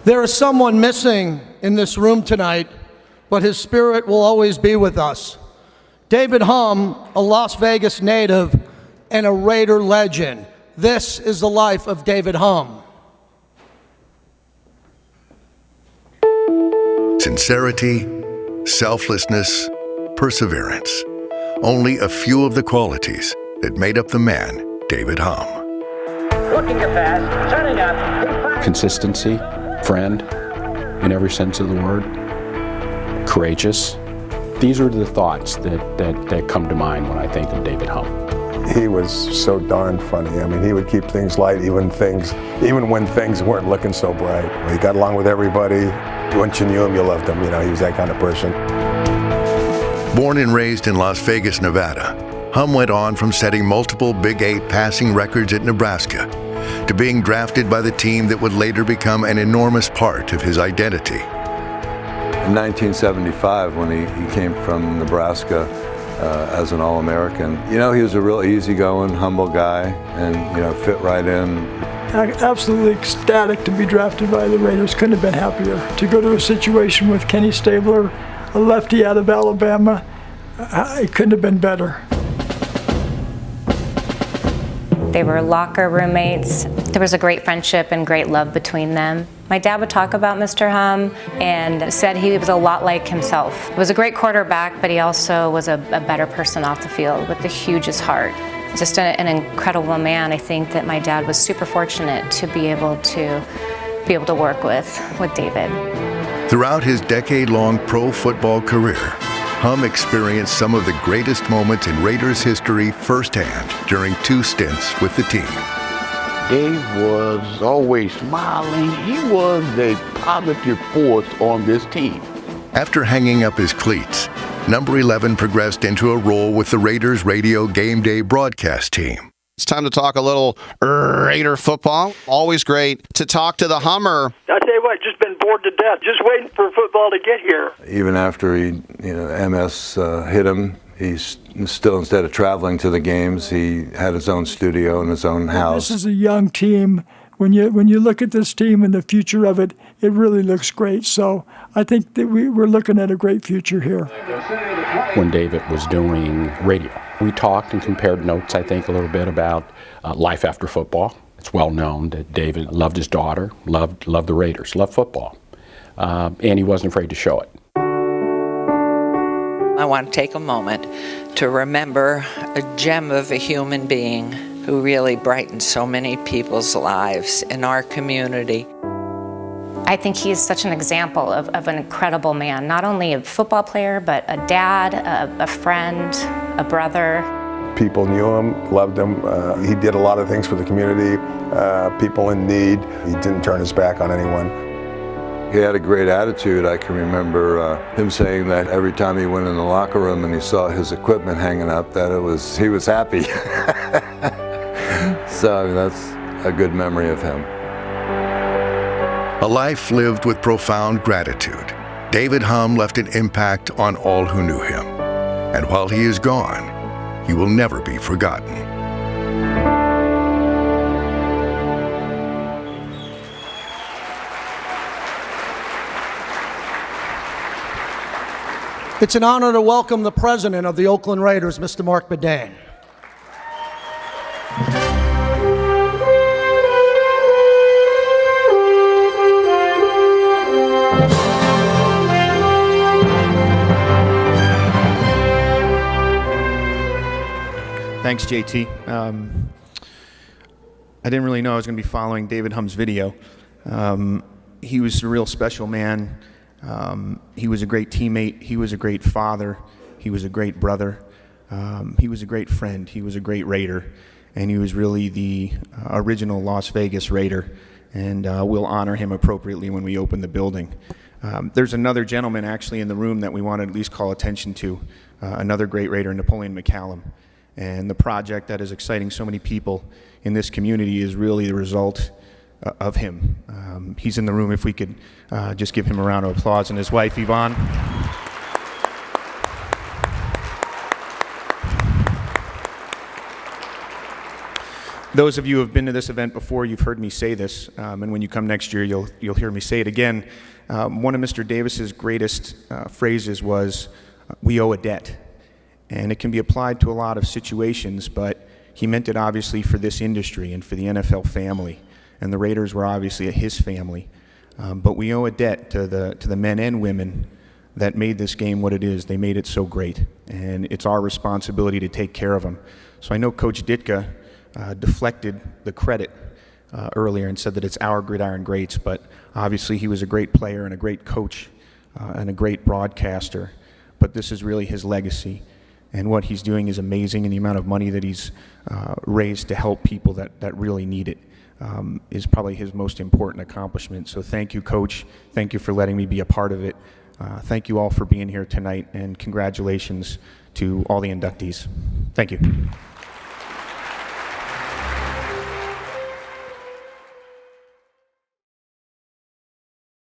There is someone missing in this room tonight, but his spirit will always be with us. David Humm, a Las Vegas native and a Raider legend. This is the life of David Humm. Sincerity, selflessness, perseverance. Only a few of the qualities that made up the man, David Humm. Looking to pass, turning up. Consistency, friend, in every sense of the word, courageous. These are the thoughts that come to mind when I think of David Humm. He was so darn funny. I mean, he would keep things light, even when things weren't looking so bright. He got along with everybody. Once you knew him, you loved him. You know, he was that kind of person. Born and raised in Las Vegas, Nevada, Humm went on from setting multiple Big 8 passing records at Nebraska to being drafted by the team that would later become an enormous part of his identity. In 1975, when he came from Nebraska as an All-American, you know, he was a real easygoing, humble guy and, you know, fit right in. Absolutely ecstatic to be drafted by the Raiders. Couldn't have been happier. To go to a situation with Kenny Stabler, a lefty out of Alabama, it couldn't have been better. They were locker roommates. There was a great friendship and great love between them. My dad would talk about Mr. Humm and said he was a lot like himself. He was a great quarterback, but he also was a better person off the field with the hugest heart. Just an incredible man. I think that my dad was super fortunate to be able to work with David. Throughout his decade-long pro football career, Humm experienced some of the greatest moments in Raiders history firsthand during 2 stints with the team. Dave was always smiling. He was a positive force on this team. After hanging up his cleats, number 11 progressed into a role with the Raiders radio game day broadcast team. It's time to talk a little Raider football. Always great to talk to the Hummer. I tell you what, just been bored to death, just waiting for football to get here. Even after MS hit him, he's still, instead of traveling to the games, he had his own studio and his own house. This is a young team. When you look at this team and the future of it, it really looks great. So I think that we're looking at a great future here. When David was doing radio, we talked and compared notes, I think, a little bit about life after football. It's well known that David loved his daughter, loved the Raiders, loved football, and he wasn't afraid to show it. I want to take a moment to remember a gem of a human being who really brightened so many people's lives in our community. I think he is such an example of an incredible man, not only a football player, but a dad, a friend, a brother. People knew him, loved him. He did a lot of things for the community, people in need. He didn't turn his back on anyone. He had a great attitude. I can remember him saying that every time he went in the locker room and he saw his equipment hanging up, that he was happy. So I mean, that's a good memory of him. A life lived with profound gratitude. David Humm left an impact on all who knew him. And while he is gone, he will never be forgotten. It's an honor to welcome the president of the Oakland Raiders, Mr. Marc Badain. Thanks, JT. I didn't really know I was going to be following David Humm's video. He was a real special man. He was a great teammate. He was a great father. He was a great brother. He was a great friend. He was a great Raider. And he was really the original Las Vegas Raider. And we'll honor him appropriately when we open the building. There's another gentleman actually in the room that we want to at least call attention to, another great Raider, Napoleon McCallum. And the project that is exciting so many people in this community is really the result of him. He's in the room. If we could just give him a round of applause, and his wife, Yvonne. Those of you who have been to this event before, you've heard me say this, and when you come next year, you'll hear me say it again. One of Mr. Davis's greatest phrases was, "We owe a debt," and it can be applied to a lot of situations, but he meant it obviously for this industry and for the NFL family, and the Raiders were obviously his family. But we owe a debt to the men and women that made this game what it is. They made it so great, and it's our responsibility to take care of them. So I know Coach Ditka deflected the credit earlier and said that it's our Gridiron greats, but obviously he was a great player and a great coach and a great broadcaster, but this is really his legacy, and what he's doing is amazing, and the amount of money that he's raised to help people that really need it is probably his most important accomplishment. So thank you, Coach. Thank you for letting me be a part of it. Thank you all for being here tonight, and congratulations to all the inductees. Thank you.